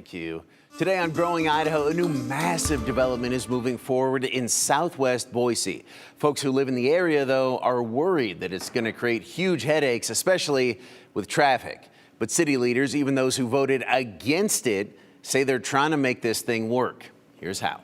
Thank you. Today on Growing Idaho, a new massive development is moving forward in Southwest Boise. Folks who live in the area, though, are worried that it's going to create huge headaches, especially with traffic. But city leaders, even those who voted against it, say they're trying to make this thing work. Here's how.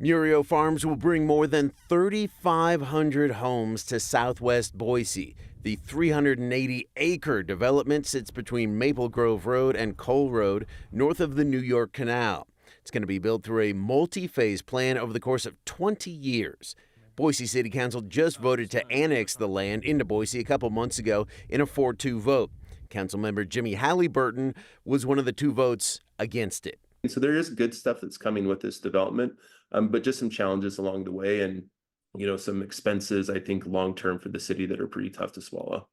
Murio Farms will bring more than 3,500 homes to Southwest Boise. The 380-acre development sits between Maple Grove Road and Cole Road, north of the New York Canal. It's going to be built through a multi-phase plan over the course of 20 years. Boise City Council just voted to annex the land into Boise a couple months ago in a 4-2 vote. Councilmember Jimmy Halliburton was one of the 2 votes against it. So there is good stuff that's coming with this development, but just some challenges along the way and, some expenses, I think, long-term for the city that are pretty tough to swallow.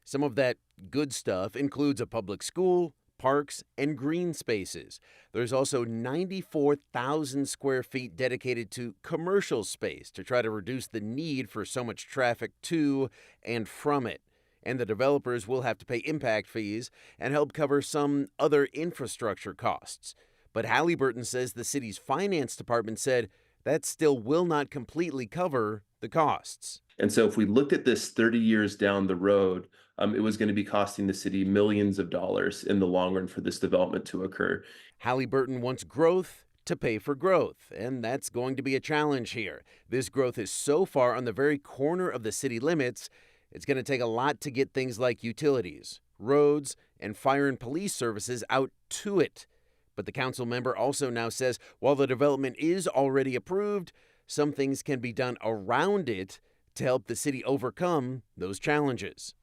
Some of that good stuff includes a public school, parks, and green spaces. There's also 94,000 square feet dedicated to commercial space to try to reduce the need for so much traffic to and from it. And the developers will have to pay impact fees and help cover some other infrastructure costs. But Halliburton says the city's finance department said that still will not completely cover the costs. And so if we looked at this 30 years down the road, it was going to be costing the city millions of dollars in the long run for this development to occur. Halliburton wants growth to pay for growth, and that's going to be a challenge here. This growth is so far on the very corner of the city limits, it's going to take a lot to get things like utilities, roads, and fire and police services out to it. But the council member also now says while the development is already approved, some things can be done around it to help the city overcome those challenges.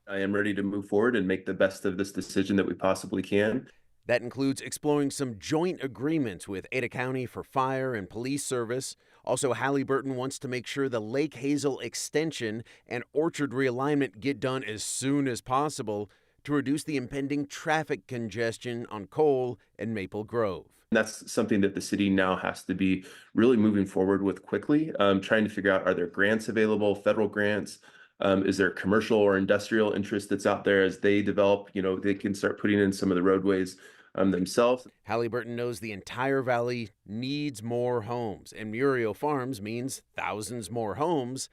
I am ready to move forward and make the best of this decision that we possibly can. That includes exploring some joint agreements with Ada County for fire and police service. Also, Halliburton wants to make sure the Lake Hazel extension and orchard realignment get done as soon as possible to reduce the impending traffic congestion on Cole and Maple Grove. That's something that the city now has to be really moving forward with quickly, trying to figure out, are there grants available, federal grants? Is there commercial or industrial interest that's out there as they develop? They can start putting in some of the roadways themselves. Halliburton knows the entire valley needs more homes, and Murio Farms means thousands more homes.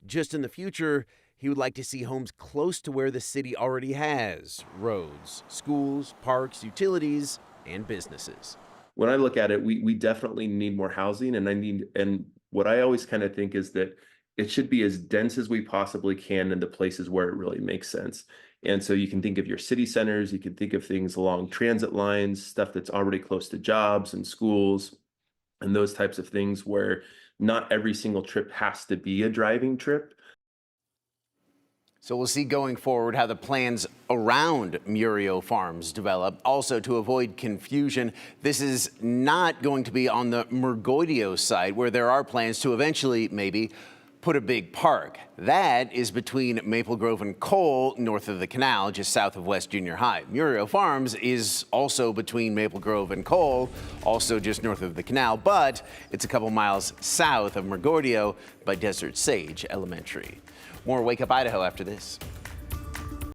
Just in the future, he would like to see homes close to where the city already has roads, schools, parks, utilities, and businesses. When I look at it, we definitely need more housing, and what I always kind of think is that it should be as dense as we possibly can in the places where it really makes sense. And so you can think of your city centers, you can think of things along transit lines, stuff that's already close to jobs and schools, and those types of things where not every single trip has to be a driving trip. So we'll see going forward how the plans around Murio Farms develop. Also, to avoid confusion, this is not going to be on the Mergodio site where there are plans to eventually maybe put a big park. That is between Maple Grove and Cole, north of the canal, just south of West Junior High. Murio Farms is also between Maple Grove and Cole, also just north of the canal, but it's a couple miles south of Mergodio by Desert Sage Elementary. More Wake Up Idaho after this.